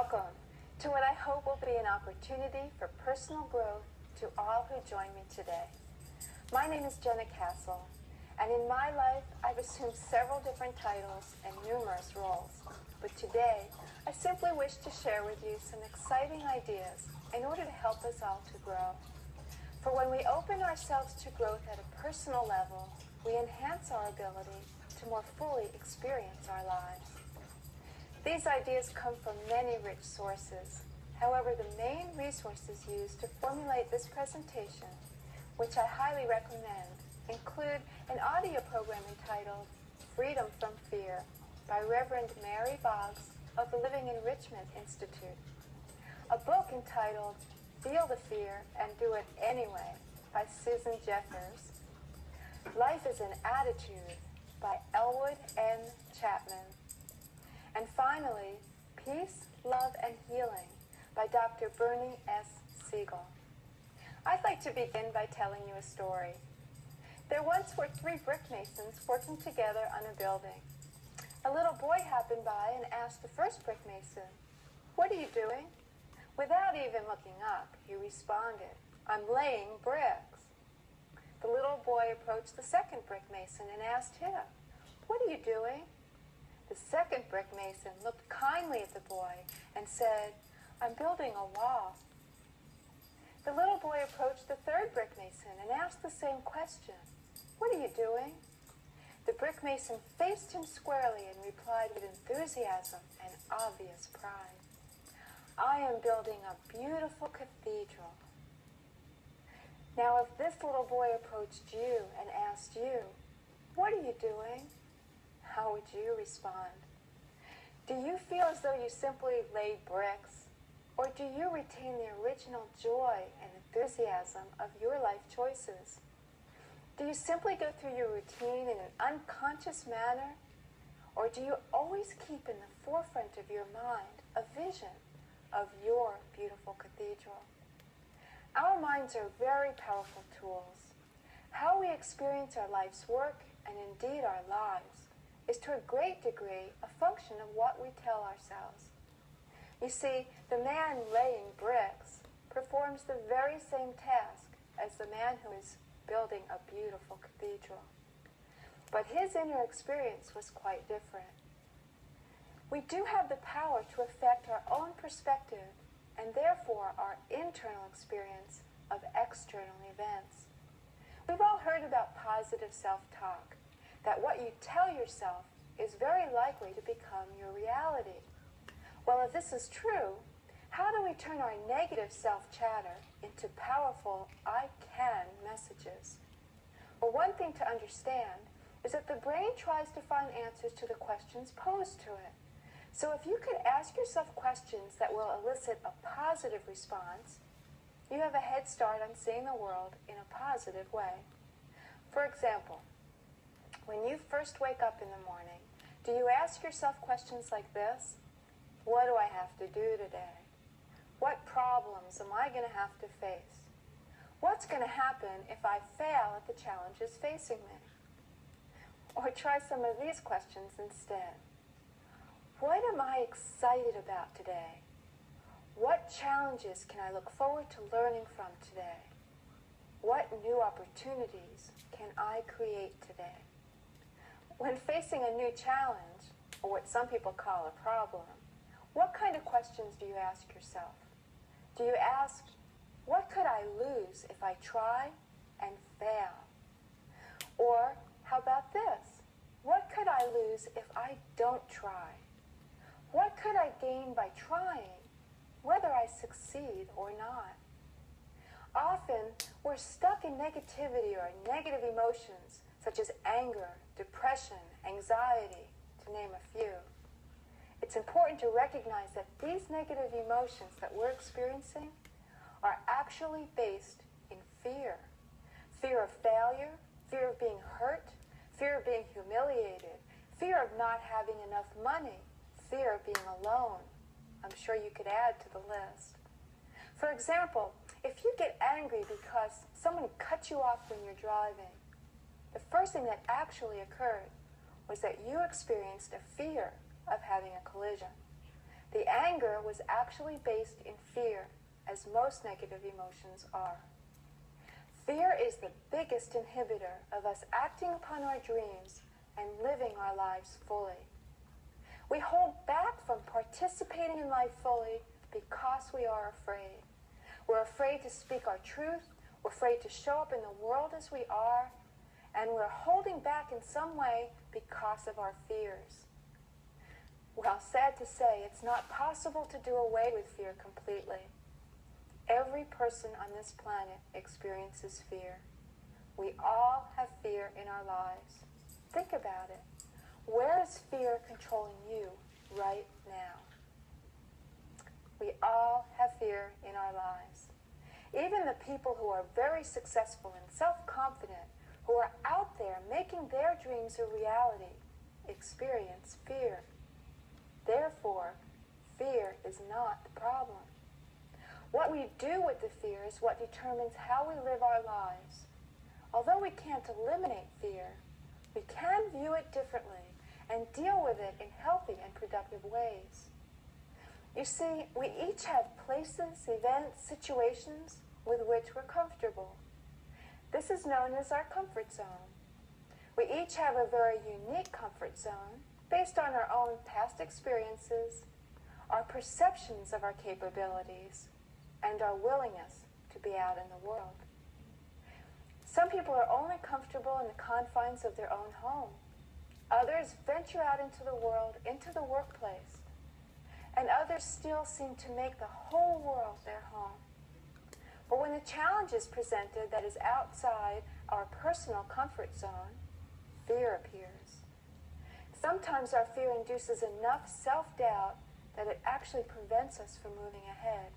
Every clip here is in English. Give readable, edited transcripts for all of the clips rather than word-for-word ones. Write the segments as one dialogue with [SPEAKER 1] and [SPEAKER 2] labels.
[SPEAKER 1] Welcome to what I hope will be an opportunity for personal growth to all who join me today. My name is Jenna Castle, and in my life I've assumed several different titles and numerous roles. But today, I simply wish to share with you some exciting ideas in order to help us all to grow. For when we open ourselves to growth at a personal level, we enhance our ability to more fully experience our lives. These ideas come from many rich sources. However, the main resources used to formulate this presentation, which I highly recommend, include an audio program entitled Freedom from Fear by Reverend Mary Boggs of the Living Enrichment Institute, a book entitled Feel the Fear and Do It Anyway by Susan Jeffers, Life is an Attitude by Elwood N. Chapman, and finally, Peace, Love, and Healing by Dr. Bernie S. Siegel. I'd like to begin by telling you a story. There once were 3 brick masons working together on a building. A little boy happened by and asked the first brick mason, "What are you doing?" Without even looking up, he responded, "I'm laying bricks." The little boy approached the second brick mason and asked him, "What are you doing?" The second brick mason looked kindly at the boy and said, "I'm building a wall." The little boy approached the third brick mason and asked the same question, "What are you doing?" The brick mason faced him squarely and replied with enthusiasm and obvious pride, "I am building a beautiful cathedral." Now, if this little boy approached you and asked you, "What are you doing?" how would you respond? Do you feel as though you simply laid bricks, or do you retain the original joy and enthusiasm of your life choices? Do you simply go through your routine in an unconscious manner, or do you always keep in the forefront of your mind a vision of your beautiful cathedral? Our minds are very powerful tools. How we experience our life's work, and indeed our lives, is to a great degree a function of what we tell ourselves. You see, the man laying bricks performs the very same task as the man who is building a beautiful cathedral. But his inner experience was quite different. We do have the power to affect our own perspective and therefore our internal experience of external events. We've all heard about positive self-talk, that what you tell yourself is very likely to become your reality. Well, if this is true, how do we turn our negative self-chatter into powerful I can messages? Well, one thing to understand is that the brain tries to find answers to the questions posed to it. So if you could ask yourself questions that will elicit a positive response, you have a head start on seeing the world in a positive way. For example, when you first wake up in the morning, do you ask yourself questions like this? What do I have to do today? What problems am I going to have to face? What's going to happen if I fail at the challenges facing me? Or try some of these questions instead. What am I excited about today? What challenges can I look forward to learning from today? What new opportunities can I create today? When facing a new challenge, or what some people call a problem, what kind of questions do you ask yourself? Do you ask, what could I lose if I try and fail? Or how about this? What could I lose if I don't try? What could I gain by trying, whether I succeed or not? Often, we're stuck in negativity or negative emotions, such as anger, depression, anxiety, to name a few. It's important to recognize that these negative emotions that we're experiencing are actually based in fear. Fear of failure, fear of being hurt, fear of being humiliated, fear of not having enough money, fear of being alone. I'm sure you could add to the list. For example, if you get angry because someone cut you off when you're driving, the first thing that actually occurred was that you experienced a fear of having a collision. The Anger was actually based in fear, as most negative emotions are. Fear is the biggest inhibitor of us acting upon our dreams and living our lives fully. We hold back from participating in life fully because we are afraid. We're afraid to speak our truth, we're afraid to show up in the world as we are, and we're holding back in some way because of our fears. Well, sad to say, it's not possible to do away with fear completely. Every person on this planet experiences fear. We all have fear in our lives. Think about it. Where is fear controlling you right now? We all have fear in our lives. Even the people who are very successful and self-confident, who are out there making their dreams a reality, experience fear. Therefore, fear is not the problem. What we do with the fear is what determines how we live our lives. Although we can't eliminate fear, we can view it differently and deal with it in healthy and productive ways. You see, we each have places, events, situations with which we're comfortable. This is known as our comfort zone. We each have a very unique comfort zone based on our own past experiences, our perceptions of our capabilities, and our willingness to be out in the world. Some people are only comfortable in the confines of their own home. Others venture out into the world, into the workplace. And others still seem to make the whole world their home. But when a challenge is presented that is outside our personal comfort zone, fear appears. Sometimes our fear induces enough self-doubt that it actually prevents us from moving ahead.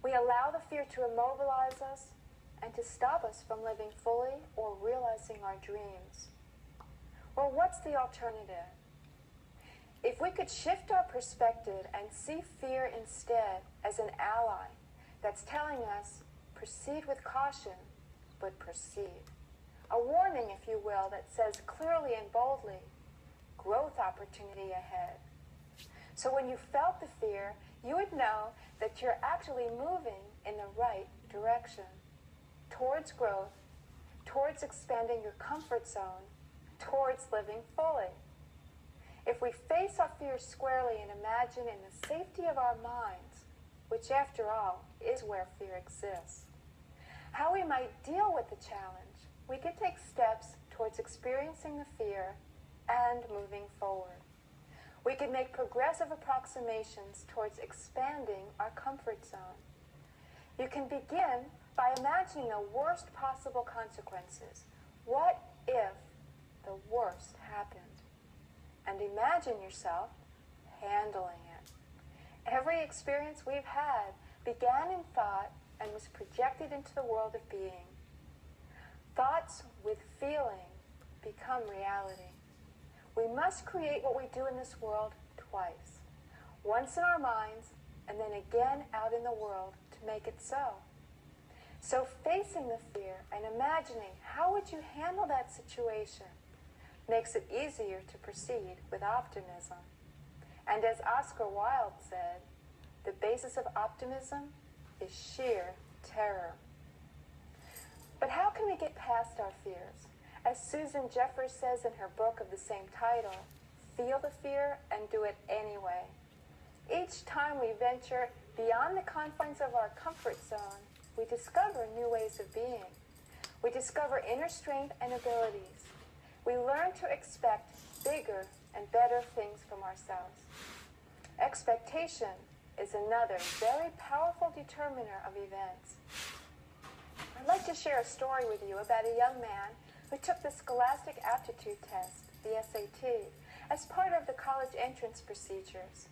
[SPEAKER 1] We allow the fear to immobilize us and to stop us from living fully or realizing our dreams. Well, what's the alternative? If we could shift our perspective and see fear instead as an ally that's telling us, proceed with caution, but proceed. A warning, if you will, that says clearly and boldly, growth opportunity ahead. So when you felt the fear, you would know that you're actually moving in the right direction, towards growth, towards expanding your comfort zone, towards living fully. If we face our fears squarely and imagine in the safety of our minds, which after all is where fear exists, how we might deal with the challenge, we can take steps towards experiencing the fear and moving forward. We can make progressive approximations towards expanding our comfort zone. You can begin by imagining the worst possible consequences. What if the worst happened? And imagine yourself handling it. Every experience we've had began in thought and was projected into the world of being. Thoughts with feeling become reality. We must create what we do in this world twice. Once in our minds, and then again out in the world to make it so. So facing the fear and imagining how would you handle that situation makes it easier to proceed with optimism. And as Oscar Wilde said, the basis of optimism is sheer terror. But how can we get past our fears? As Susan Jeffers says in her book of the same title, feel the fear and do it anyway. Each time we venture beyond the confines of our comfort zone, we discover new ways of being. We discover inner strength and abilities. We learn to expect bigger and better things from ourselves. Expectation is another very powerful determiner of events. I'd like to share a story with you about a young man who took the Scholastic Aptitude Test, the SAT, as part of the college entrance procedures.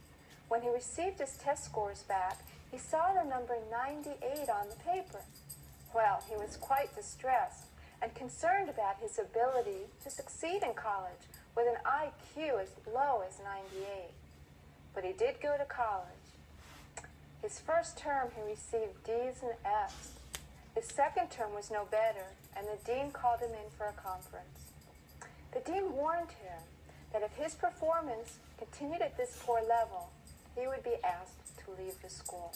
[SPEAKER 1] When he received his test scores back, he saw the number 98 on the paper. Well, he was quite distressed and concerned about his ability to succeed in college with an IQ as low as 98. But he did go to college. His first term, he received D's and F's. His second term was no better, and the dean called him in for a conference. The dean warned him that if his performance continued at this poor level, he would be asked to leave the school.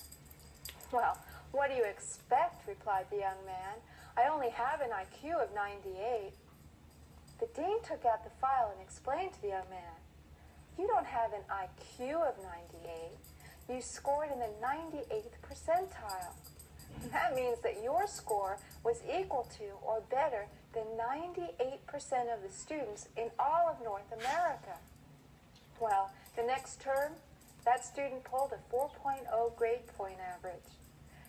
[SPEAKER 1] "Well, what do you expect?" replied the young man. "I only have an IQ of 98. The dean took out the file and explained to the young man, "You don't have an IQ of 98. You scored in the 98th percentile. That means that your score was equal to or better than 98% of the students in all of North America." Well, the next term, that student pulled a 4.0 grade point average.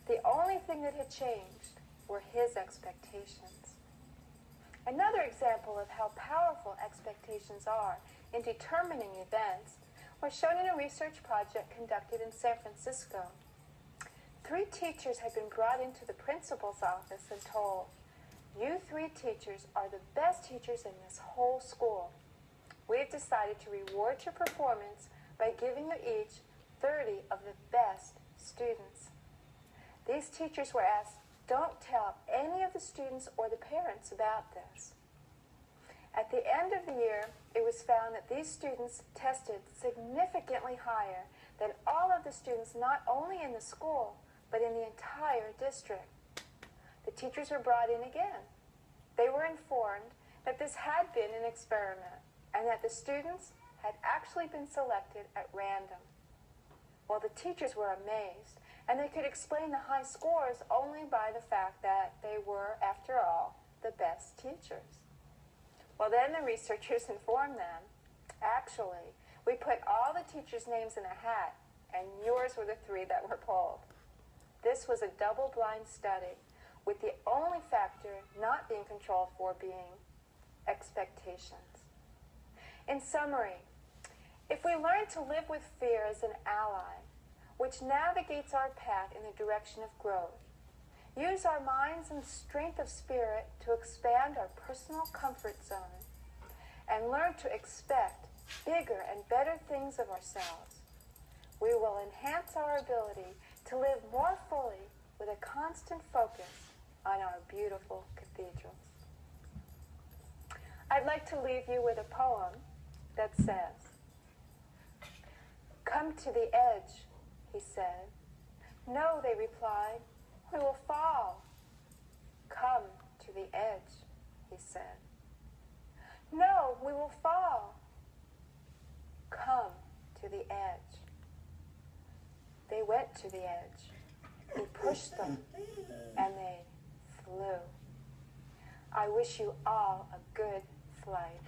[SPEAKER 1] The only thing that had changed were his expectations. Another example of how powerful expectations are in determining events was shown in a research project conducted in San Francisco. 3 teachers had been brought into the principal's office and told, "You 3 teachers are the best teachers in this whole school. We've decided to reward your performance by giving you each 30 of the best students." These teachers were asked, "Don't tell any of the students or the parents about this." At the end of the year, it was found that these students tested significantly higher than all of the students not only in the school, but in the entire district. The teachers were brought in again. They were informed that this had been an experiment and that the students had actually been selected at random. Well, the teachers were amazed, and they could explain the high scores only by the fact that they were, after all, the best teachers. Well, then the researchers informed them, "Actually, we put all the teachers' names in a hat, and yours were the 3 that were pulled." This was a double-blind study, with the only factor not being controlled for being expectations. In summary, if we learn to live with fear as an ally, which navigates our path in the direction of growth, use our minds and strength of spirit to expand our personal comfort zone, and learn to expect bigger and better things of ourselves, we will enhance our ability to live more fully with a constant focus on our beautiful cathedrals. I'd like to leave you with a poem that says, "Come to the edge," he said. "No," they replied, "we will fall." "Come to the edge," he said. "No, we will fall." "Come to the edge." They went to the edge. He pushed them, and they flew. I wish you all a good flight.